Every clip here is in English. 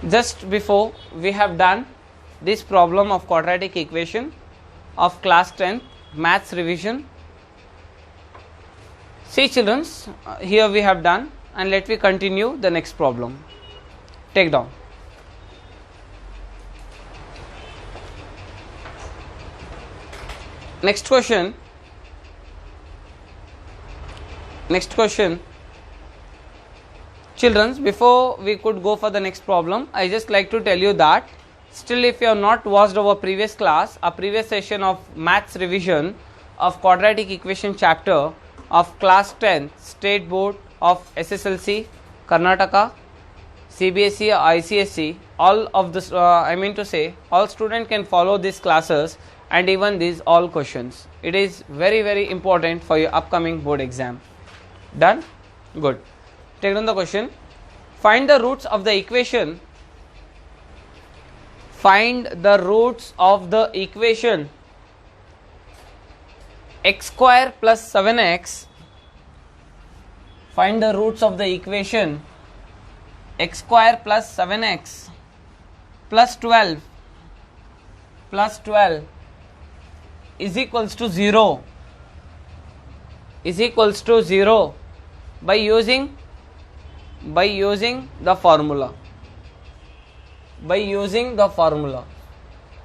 Just before we have done this problem of quadratic equation of class 10 maths revision. See children, here we have done, and let me continue the next problem. Take down. Next question. Children, before we could go for the next problem, I just like to tell you that still if you have not watched our previous class, a previous session of maths revision of quadratic equation chapter of class 10 state board of SSLC, Karnataka, CBSE or ICSE, all of this I mean to say all students can follow these classes and even these all questions. It is very important for your upcoming board exam. Done? Good. Take down the question. Find the roots of the equation. Find the roots of the equation x square plus 7x. Find the roots of the equation x square plus 7x plus 12 is equals to 0 by using the formula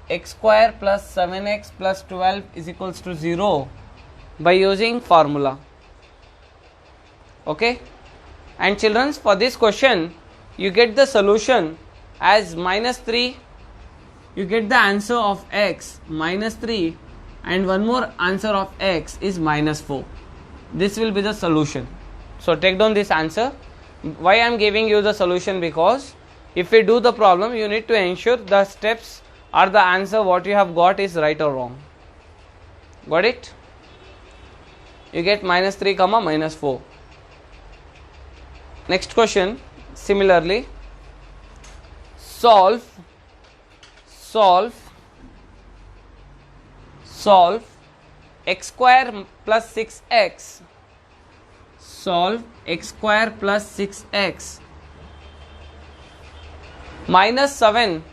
x square plus 7x plus 12 is equals to 0 by using formula. Okay, and children, for this question you get the solution as -3. You get the answer of x -3 and one more answer of x is -4. This will be the solution. So take down this answer. Why I am giving you the solution? Because if we do the problem, you need to ensure the steps or the answer what you have got is right or wrong. Got it? You get -3 comma -4. Next question, similarly, solve x square plus 6x. Solve x square plus 6x minus 7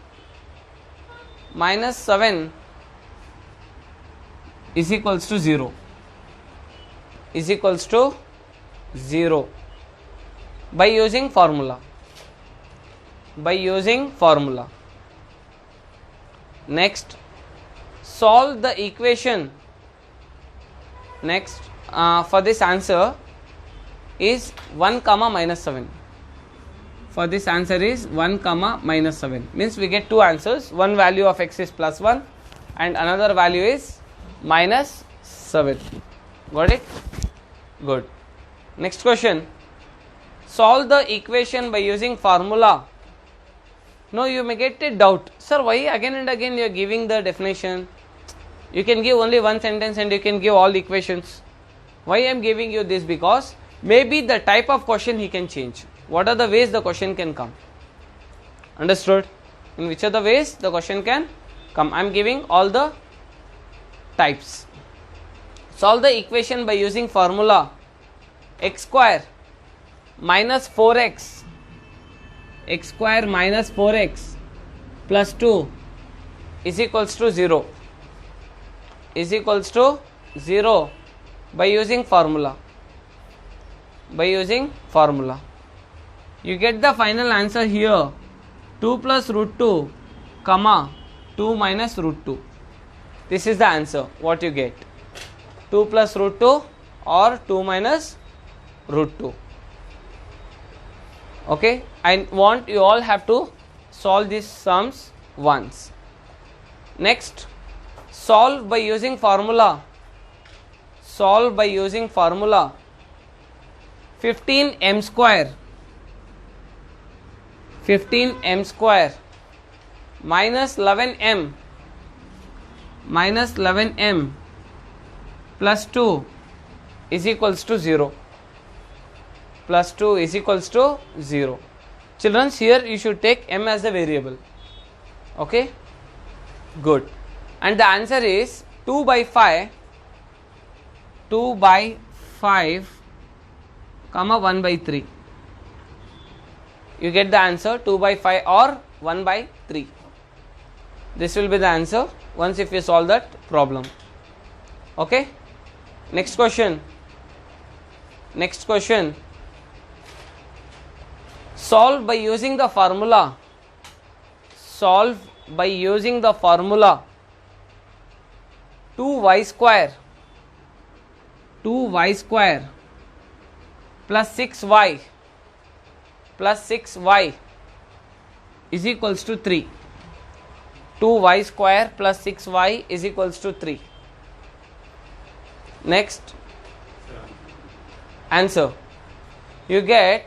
is equals to 0 by using formula. Next, solve the equation. Next, for this answer is 1 comma -7. For this answer is 1 comma -7. Means we get two answers. One value of x is +1 and another value is -7. Got it? Good. Next question. Solve the equation by using formula. Now you may get a doubt. Sir, why again and again you are giving the definition? You can give only one sentence and you can give all equations. Why I am giving you this? Because maybe the type of question he can change. What are the ways the question can come? Understood? In which are the ways the question can come? I am giving all the types. Solve the equation by using formula x square minus 4x plus 2 is equals to 0 by using formula. You get the final answer here, 2 plus root 2 comma 2 minus root 2. This is the answer what you get, 2 plus root 2 or 2 minus root 2. Okay, I want you all have to solve these sums once. Next, solve by using formula. 15m square minus 11m plus 2 is equals to 0. Children, here you should take m as a variable. Okay, good. And the answer is 2 by 5 comma 1 by 3. You get the answer 2 by 5 or 1 by 3. This will be the answer once if you solve that problem. Okay. Next question. Solve by using the formula. 2y square plus 6y is equals to 3. 2y square plus 6y is equals to 3. Next answer. You get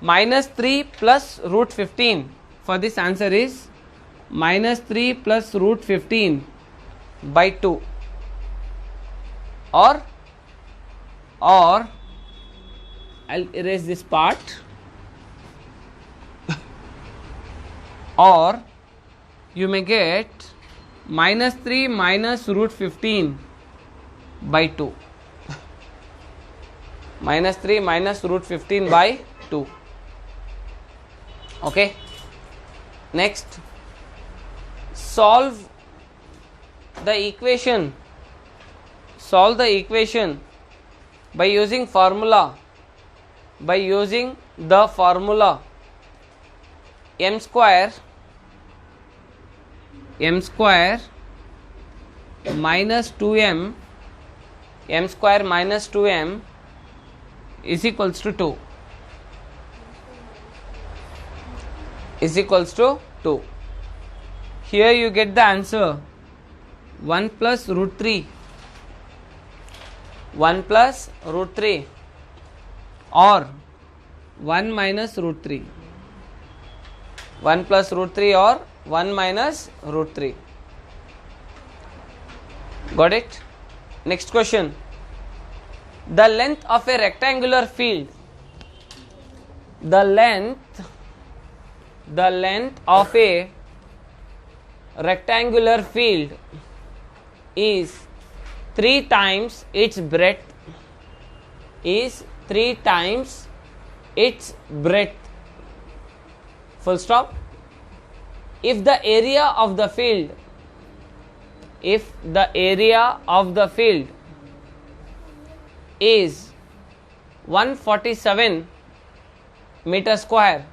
minus 3 plus root 15. For this answer is minus 3 plus root 15 by 2. Or I'll erase this part. Or you may get minus 3 minus root 15 by 2. Minus 3 minus root 15 by 2. Okay. Next, solve the equation by using formula m square minus 2m is equals to 2. Here you get the answer 1 plus root 3 or 1 minus root 3. 1 plus root 3 or 1 minus root 3. Got it? Next question. The length of a rectangular field. The length of a rectangular field is 3 times its breadth. Full stop. If the area of the field is 147 meter square,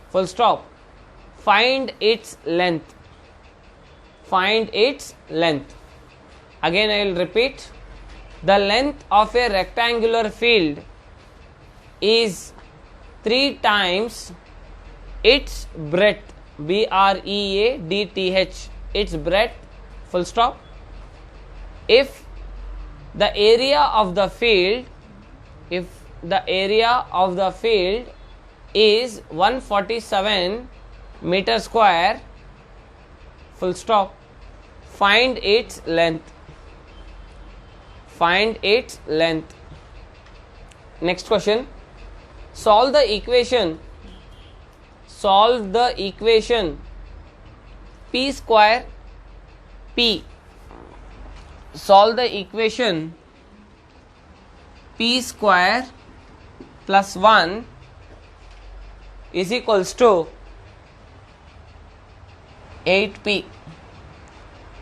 full stop, find its length. Again I will repeat. The length of a rectangular field is 3 times its breadth, breadth, its breadth, full stop. If the area of the field is 147 meter square, full stop, find its length. Next question. Solve the equation p square p. Solve the equation p square plus 1 is equals to 8p.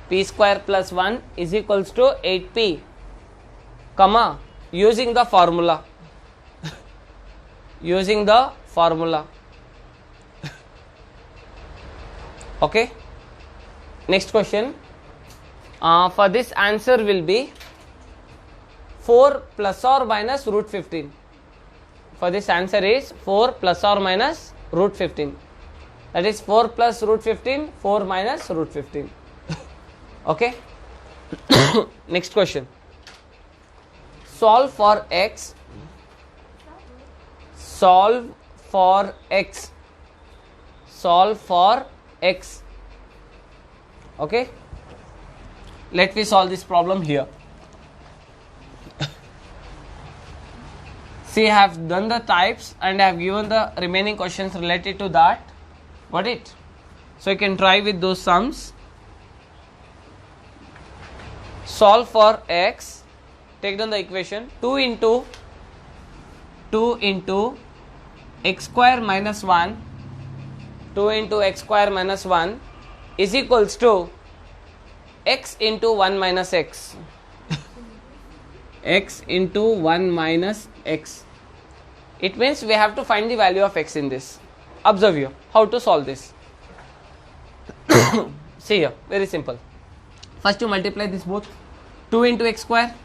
P square plus 1 is equals to 8p, comma, using the formula. Okay. Next question. For this answer will be 4 plus or minus root 15. For this answer is 4 plus or minus root 15. That is 4 plus root 15, 4 minus root 15. Okay. Next question. Solve for x. Okay. Let me solve this problem here. See, I have done the types and I have given the remaining questions related to that. Got it? So you can try with those sums. Solve for x. Take down the equation. 2 into x square minus 1, 2 into x square minus 1 is equals to x into 1 minus x. X into 1 minus x. It means we have to find the value of x in this. Observe here how to solve this. See here, very simple. First you multiply this both. 2 into x square,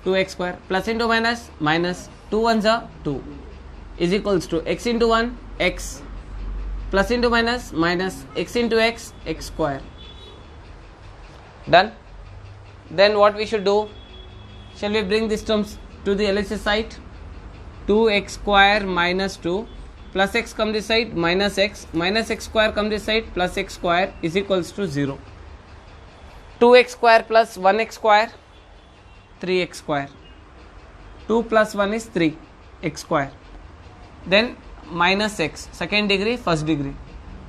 2x square, plus into minus, minus 2 ones are 2 is equals to x into 1 x, plus into minus, minus x into x, x square. Done. Then what we should do? Shall we bring these terms to the LHS side? 2x square minus 2 plus x come this side, minus x square come this side, plus x square is equals to 0. 2x square plus 1x square, 3x square. 2 plus 1 is 3 x square. Then minus x, second degree, first degree.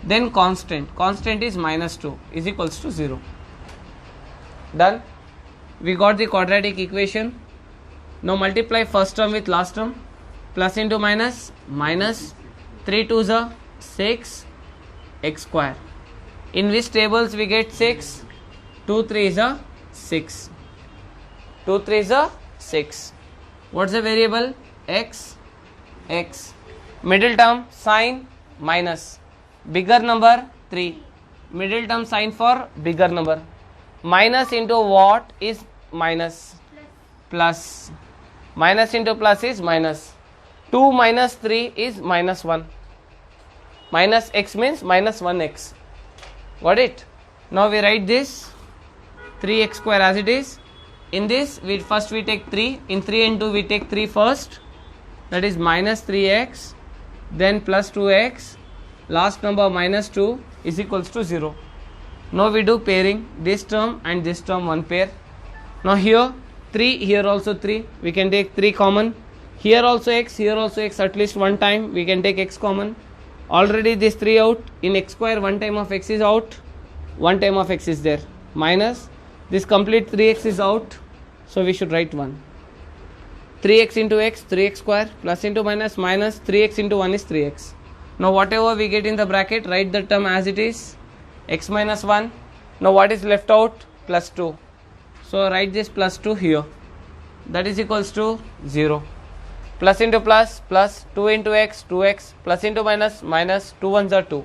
Then constant is minus 2 is equals to 0. Done. We got the quadratic equation. Now multiply first term with last term. Plus into minus, minus 3 2s are 6 x square. In which tables we get 6? 2 3s are 6. 2 3s are 6. What's the variable? X. X. Middle term sign minus. Bigger number 3. Middle term sign for bigger number. Minus into what is minus? Plus. Minus into plus is minus. 2 minus 3 is minus 1. Minus x means minus 1x. Got it? Now we write this 3x square as it is. In this we take 3. In 3 and 2 we take 3 first. That is minus 3x. Then plus 2x. Last number minus 2 is equals to 0. Now we do pairing. This term and this term one pair. Now here 3, here also 3. We can take 3 common. Here also x at least one time. We can take x common. Already this 3 out. In x square one time of x is out. One time of x is there. Minus this complete 3x is out. So we should write 1. 3x into x, 3x square, plus into minus, minus 3x into 1 is 3x. Now whatever we get in the bracket, write the term as it is. X minus 1. Now what is left out? Plus 2. So write this plus 2 here. That is equals to 0. Plus into plus, plus 2 into x, 2x, plus into minus, minus 2 ones are 2.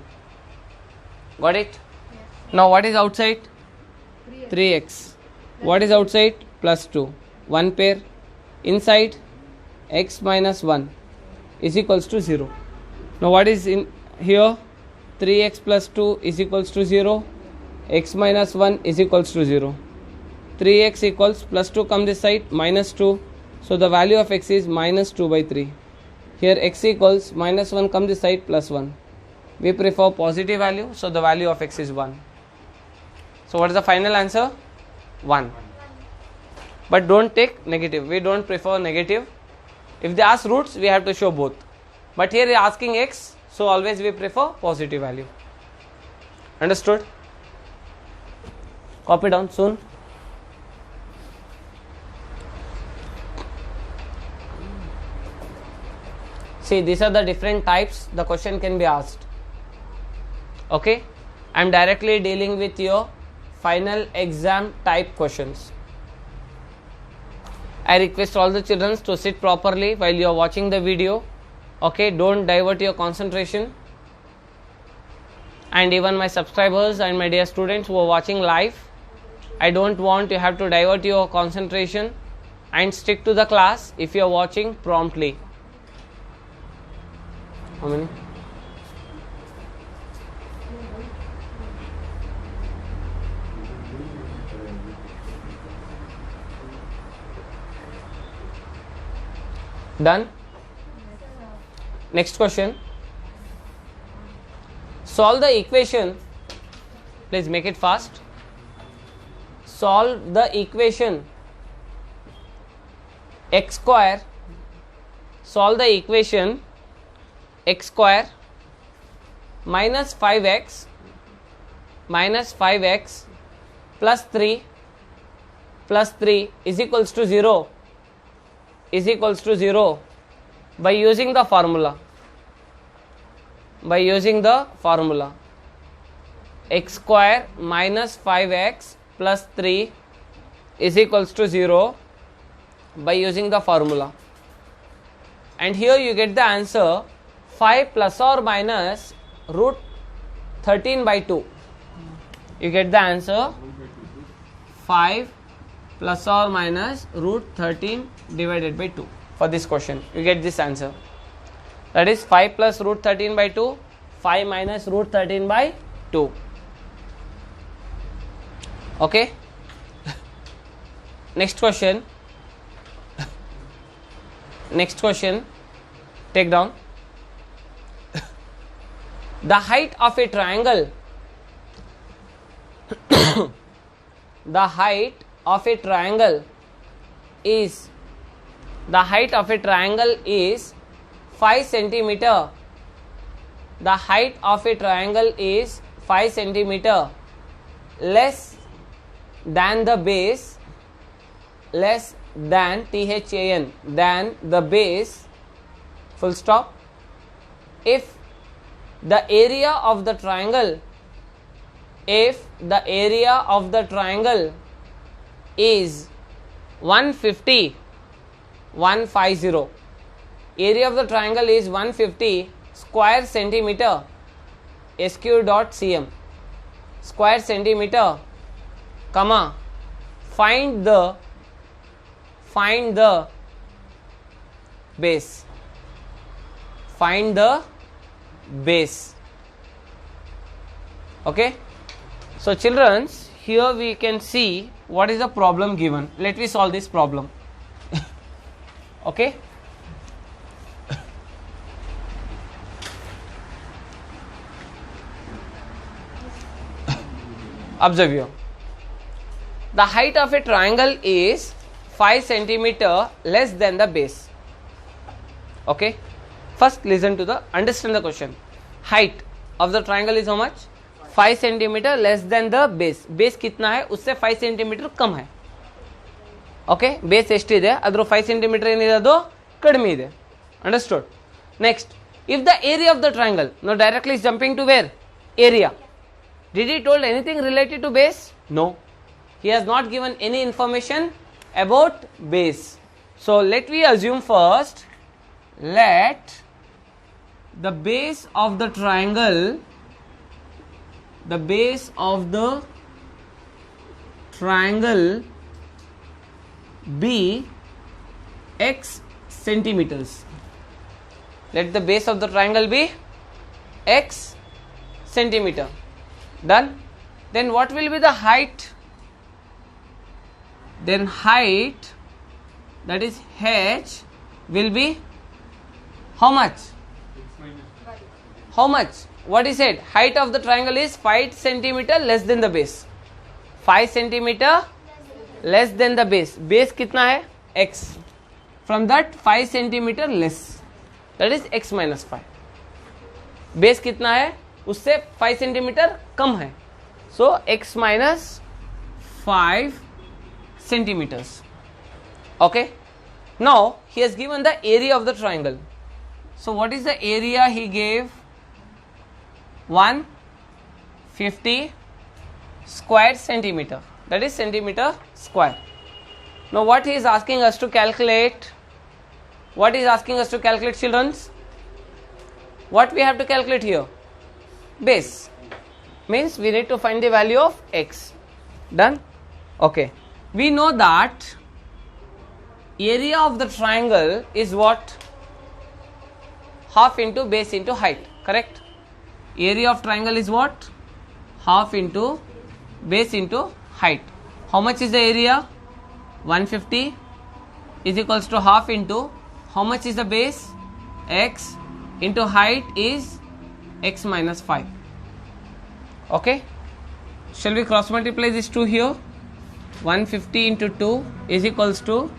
Got it? Yes. Now what is outside? 3x. What is outside? Plus 2. One pair. Inside x minus 1 is equals to 0. Now what is in here? 3x plus 2 is equals to 0. X minus 1 is equals to 0. 3x equals plus 2 come this side, minus 2. So the value of x is minus 2 by 3. Here x equals minus 1 come this side, plus 1. We prefer positive value, so the value of x is 1. So what is the final answer? 1. But don't take negative. We don't prefer negative. If they ask roots, we have to show both. But here they are asking x, so always we prefer positive value. Understood? Copy down soon. See, these are the different types the question can be asked. Okay? I am directly dealing with your final exam type questions. I request all the children to sit properly while you are watching the video. Okay? Don't divert your concentration. And even my subscribers and my dear students who are watching live, I don't want you have to divert your concentration and stick to the class if you are watching promptly. How many? Done? Next question. Solve the equation. Please make it fast. Solve the equation x square. Solve the equation x square minus 5x plus 3 is equals to 0 by using the formula. by using the formula. X square minus 5x plus 3 is equals to 0 by using the formula. And here you get the answer 5 plus or minus root 13 by 2. You get the answer 5 plus or minus root 13 divided by 2 for this question. You get this answer. That is 5 plus root 13 by 2, 5 minus root 13 by 2. Okay. Next question. Next question. Take down. The height of a triangle. The height of a triangle is 5 centimeter. The height of a triangle is 5 centimeter less than the base, less than THAN, than the base, full stop, if the area of the triangle, if the area of the triangle is 150, area of the triangle is 150 square centimeter, SQ.cm, square centimeter, comma, find the base, find the base. Okay. So children, here we can see what is the problem given. Let me solve this problem. Okay. Observe here. The height of a triangle is 5 centimeter less than the base. Okay. First listen to the, understand the question. Height of the triangle is how much? 5 centimeter less than the base. Base कितना है? उससे 5 centimeter कम है. Okay. Base ಎಷ್ಟಿದೆ? ಅದರ 5 centimeter ಏನಿದೆ ಅದು ಕಡಿಮೆ ಇದೆ. Understood? Next, if the area of the triangle, now directly is jumping to where? Area. Did he told anything related to base? No. He has not given any information about base. So let me assume first, let the base of the triangle, the base of the triangle be x centimeters. Let the base of the triangle be x centimeter. Done. Then what will be the height? Then height, that is h, will be how much? How much? What is it? Height of the triangle is 5 centimeter less than the base. 5 centimeter less than the base. Base कितना है? X. From that 5 centimeter less. That is x minus 5. Base कितना है? उससे 5 centimeter कम है. So x minus 5 centimeters. Okay. Now he has given the area of the triangle. So what is the area he gave? 150 square centimeter. That is centimeter square. Now what he is asking us to calculate? What is asking us to calculate, children? What we have to calculate here? Base. Means we need to find the value of x. Done? Okay. We know that area of the triangle is what? Half into base into height. Correct? Area of triangle is what? Half into base into height. How much is the area? 150 is equals to half into how much is the base? X into height is x minus 5. Okay. Shall we cross multiply these two here? 150 into 2 is equals to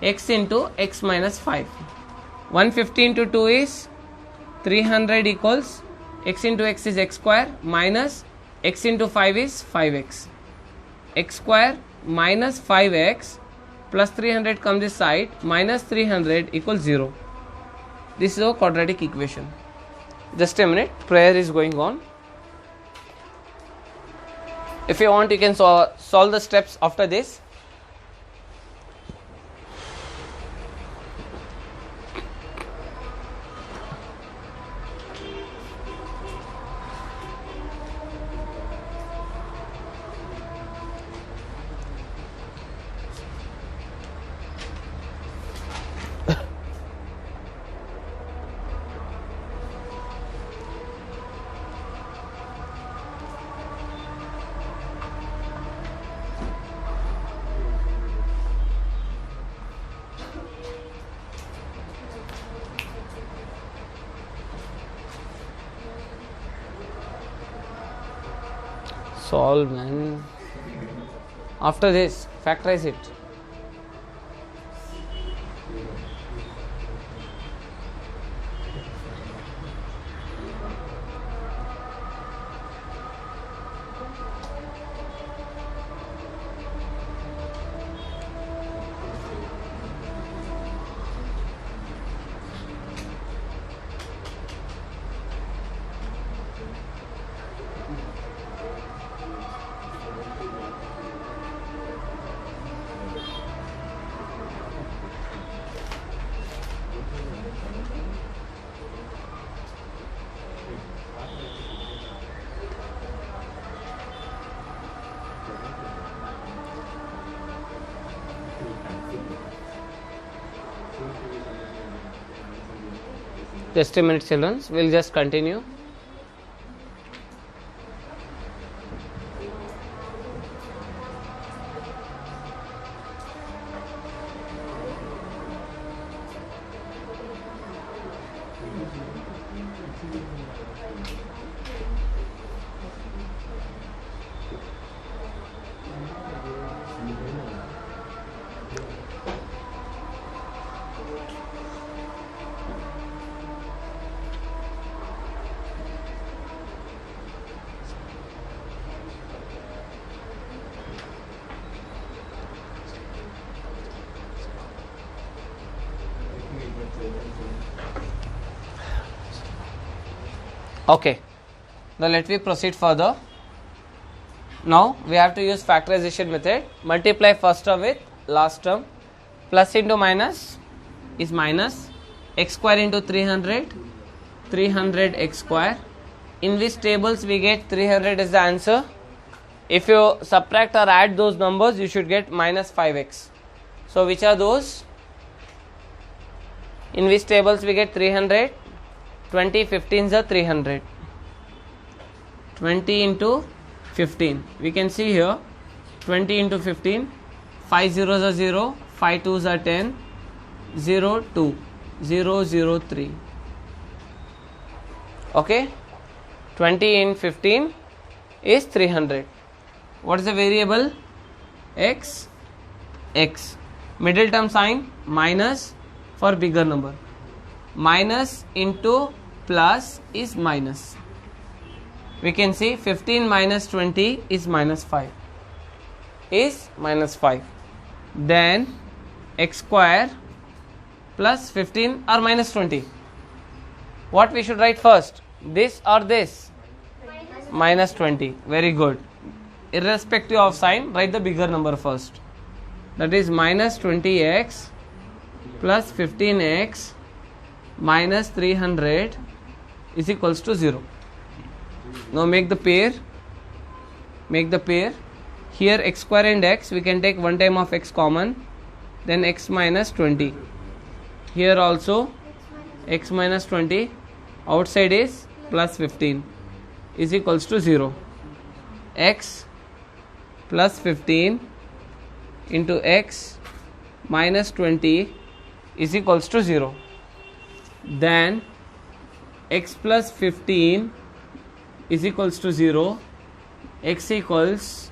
x into x minus 5. 150 into 2 is 300 equals x into x is x square minus x into 5 is 5x. X square minus 5x plus 300 comes this side, minus 300 equals 0. This is a quadratic equation. Just a minute, prayer is going on. If you want, you can solve the steps after this. Solve, man. After this, factorize it. Just a minute, children. We'll just continue. Okay, now let me proceed further. Now we have to use factorization method. Multiply first term with last term. Plus into minus is minus. X square into 300, 300 x square. In which tables we get 300 is the answer. If you subtract or add those numbers, you should get minus 5x. So which are those? In which tables we get 300? 20 15s are 300. 20 into 15. We can see here 20 into 15. 5 zeros are 0. 5 twos are 10. 0 2. 0 0 3. Okay. 20 in 15 is 300. What is the variable? X. X. Middle term sign minus for bigger number. Minus into plus is minus. We can see 15 minus 20 is minus 5. Is minus 5. Then x square plus 15 or minus 20. What we should write first? This or this? Minus 20. Very good. Irrespective of sign, write the bigger number first. That is minus 20x plus 15x minus 300 is equals to 0. Now make the pair. Make the pair. Here x square and x, we can take one time of x common. Then x minus 20. Here also x minus 20. Outside is plus 15 is equals to 0. X plus 15 into x minus 20 is equals to 0. Then x plus 15 is equals to 0. X equals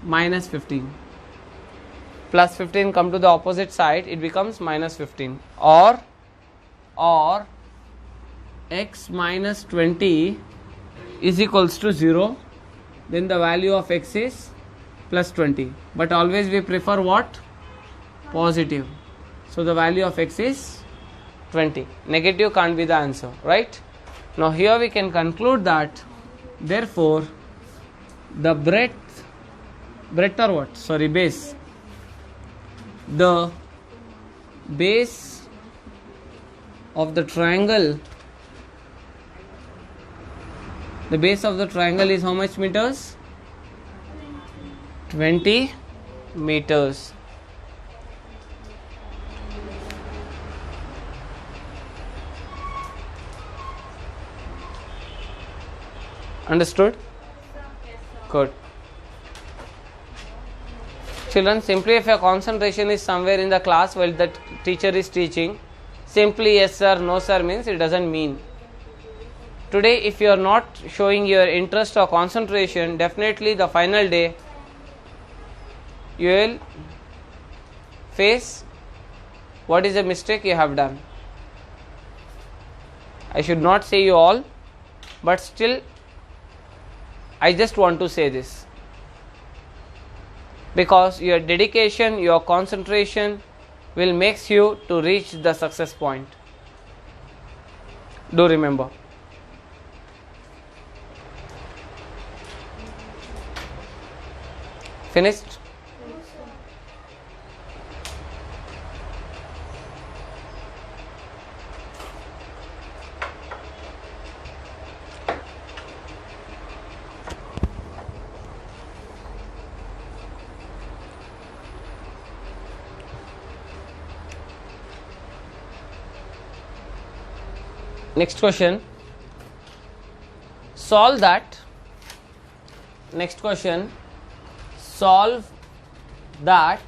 minus 15. Plus 15 come to the opposite side, it becomes minus 15. Or x minus 20 is equals to 0. Then the value of x is plus 20. But always we prefer what? Positive. So the value of x is 20. Negative can't be the answer, right? Now here we can conclude that therefore the breadth or what? Sorry, base. The base of the triangle, the base of the triangle is how much meters? 20 meters. Understood? Good. Children, simply if your concentration is somewhere in the class while the teacher is teaching, simply yes sir, no sir means it doesn't mean. Today if you are not showing your interest or concentration, definitely the final day you will face what is the mistake you have done. I should not say you all, but still I just want to say this, because your dedication, your concentration will makes you to reach the success point. Do remember. Finished? Next question. Solve that. Next question. Solve that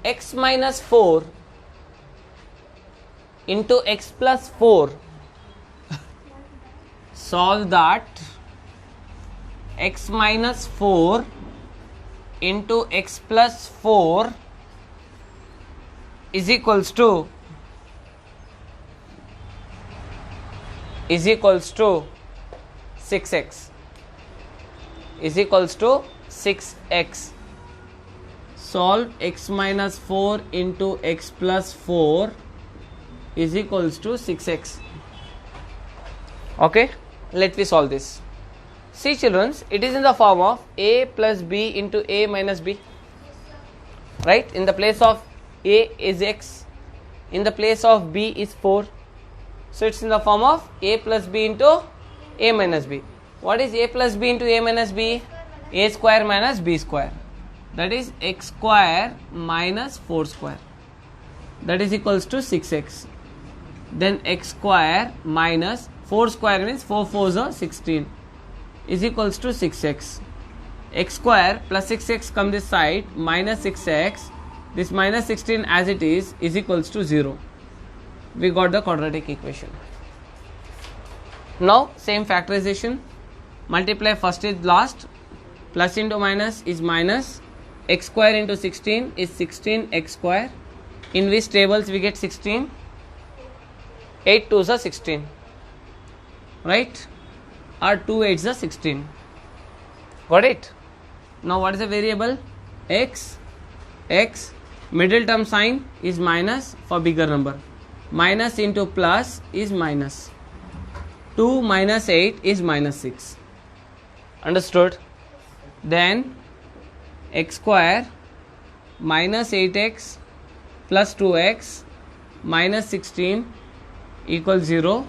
x minus 4 into x plus 4. Solve that x minus 4 into x plus 4 is equals to 6x is equals to 6x. Solve x minus 4 into x plus 4 is equals to 6x. Okay, let me solve this. See children, it is in the form of a plus b into a minus b, right? In the place of a is x, in the place of b is 4. So it's in the form of a plus b into a minus b. What is a plus b into a minus b? A square minus b square. That is x square minus 4 square. That is equals to 6x. Then x square minus 4 square means 4 4s are 16 is equals to 6x. X square plus 6x come this side, minus 6x. This minus 16 as it is equals to 0. We got the quadratic equation. Now same factorization, multiply first is last, plus into minus is minus, x square into 16 is 16x square. In which tables we get 16? 8 2s are 16, right? Or 2 8s are 16. Got it? Now what is the variable? X. Middle term sign is minus for bigger number. Minus into plus is minus. 2 minus 8 is minus 6. Understood? Then x square minus 8x plus 2x minus 16 equals 0.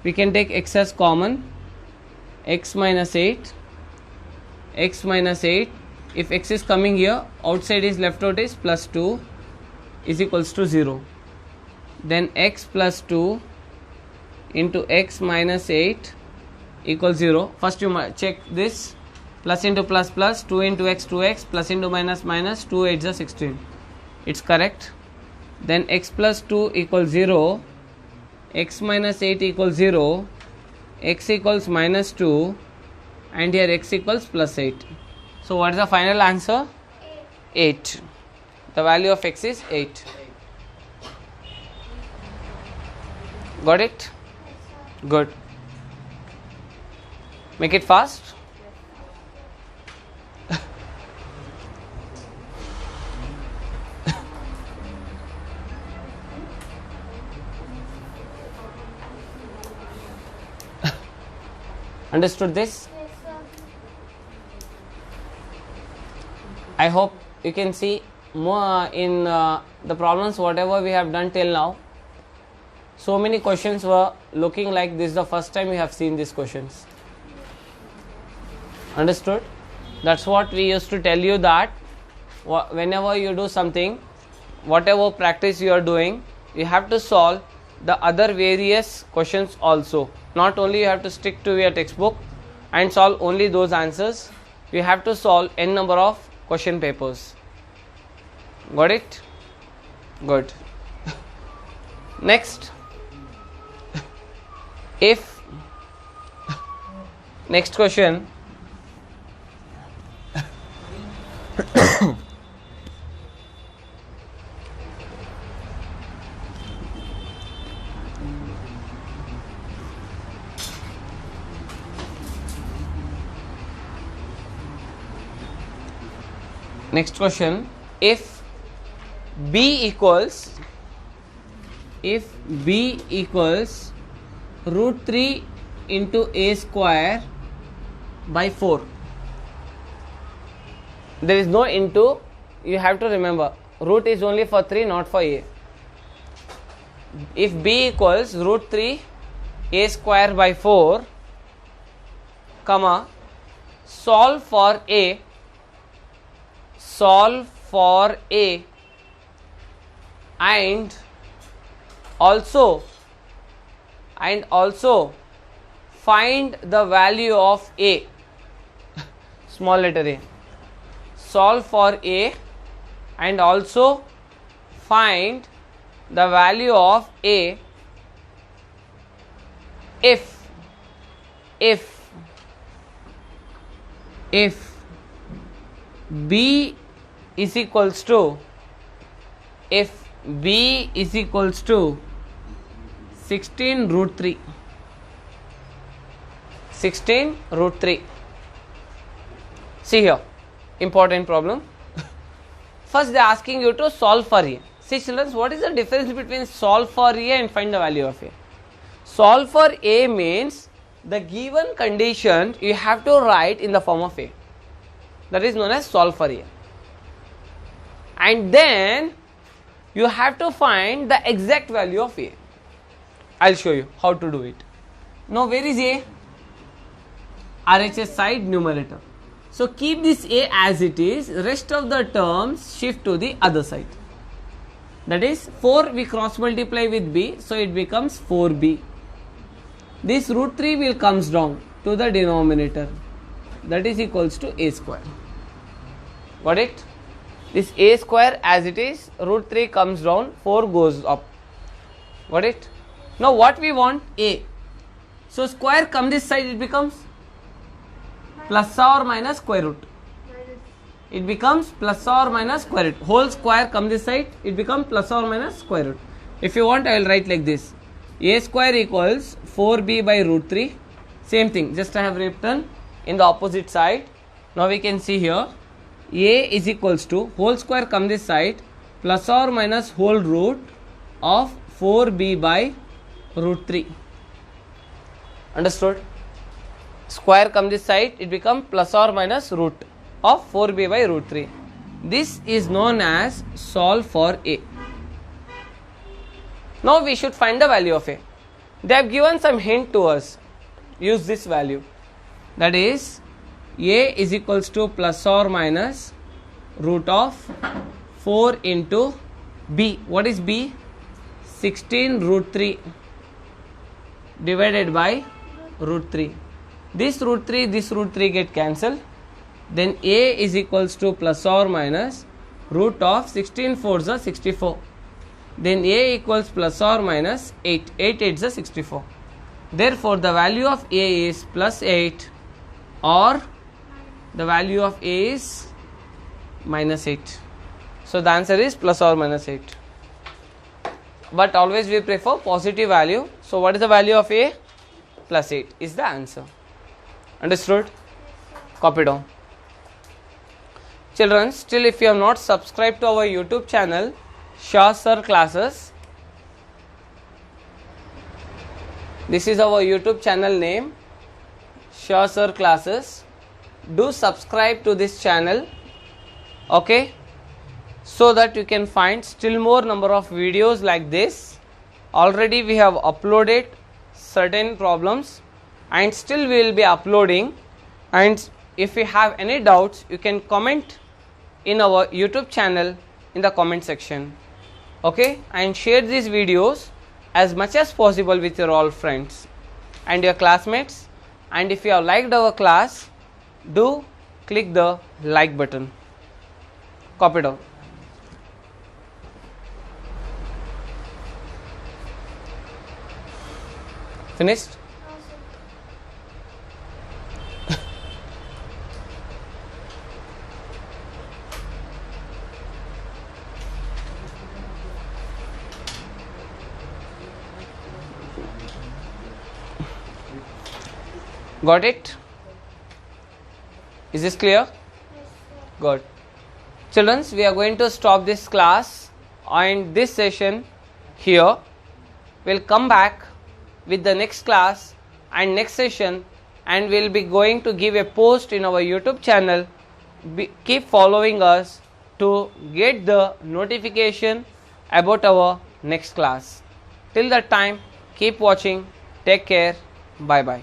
We can take x as common. X minus 8. X minus 8. If x is coming here, outside is left out is plus 2 is equals to 0. Then x plus 2 into x minus 8 equals 0. First you check this. Plus into plus plus, 2 into x 2x, plus into minus minus, 2 8s are 16. It's correct. Then x plus 2 equals 0. X minus 8 equals 0. X equals minus 2. And here x equals plus 8. So what is the final answer? 8. The value of x is 8. Got it? Good. Make it fast. Understood this? Yes, sir. I hope you can see more in the problems whatever we have done till now. So many questions were looking like this is the first time we have seen these questions. Understood? That's what we used to tell you, that whenever you do something, whatever practice you are doing, you have to solve the other various questions also. Not only you have to stick to your textbook and solve only those answers, you have to solve n number of question papers. Got it? Good. Next, if next question, next question, if b equals root 3 into a square by 4, there is no into, you have to remember root is only for 3, not for a. If b equals root 3 a square by 4, comma, solve for a and also find the value of a, small letter a. Solve for a and also find the value of a if b is equals to 16 root 3. 16 root 3. See here, important problem. First they are asking you to solve for a. See children, what is the difference between solve for a and find the value of a? Solve for a means the given condition you have to write in the form of a. That is known as solve for a. And then you have to find the exact value of a. I will show you how to do it. Now where is a? RHS side numerator. So keep this a as it is, rest of the terms shift to the other side. That is 4 we cross multiply with b, so it becomes 4b. This root 3 will comes down to the denominator, that is equals to a square. Got it? This a square as it is, root 3 comes down, 4 goes up. Got it? Now what we want? A. So square come this side, it becomes plus or minus square root. It becomes plus or minus square root. Whole square come this side, it becomes plus or minus square root. If you want, I will write like this. A square equals 4b by root 3. Same thing, just I have written in the opposite side. Now we can see here, a is equals to whole square come this side, plus or minus whole root of 4b by root 3. Understood? Square come this side, it becomes plus or minus root of 4b by root 3. This is known as solve for a. Now we should find the value of a. They have given some hint to us. Use this value. That is, a is equals to plus or minus root of 4 into b. What is b? 16 root 3 divided by root 3. This root 3 get cancelled. Then a is equals to plus or minus root of 16 4s are 64. Then a equals plus or minus 8. 8 8s are 64. Therefore, the value of a is plus 8 or the value of a is minus 8. So, the answer is plus or minus 8. But always we prefer positive value. So, what is the value of a? Plus 8 is the answer. Understood? Copy down. Children, still if you have not subscribed to our YouTube channel, Shah Sir Classes. This is our YouTube channel name, Sure Sir classes. Do subscribe to this channel, okay, so that you can find still more number of videos like this. Already we have uploaded certain problems and still we will be uploading, and if you have any doubts you can comment in our YouTube channel in the comment section, okay, and share these videos as much as possible with your all friends and your classmates. And if you have liked our class, do click the like button. Copy down. Finished? Got it? Is this clear? Good. Children, we are going to stop this class and this session here. We'll come back with the next class and next session, and we'll be going to give a post in our YouTube channel. Keep following us to get the notification about our next class. Till that time, keep watching. Take care. Bye bye.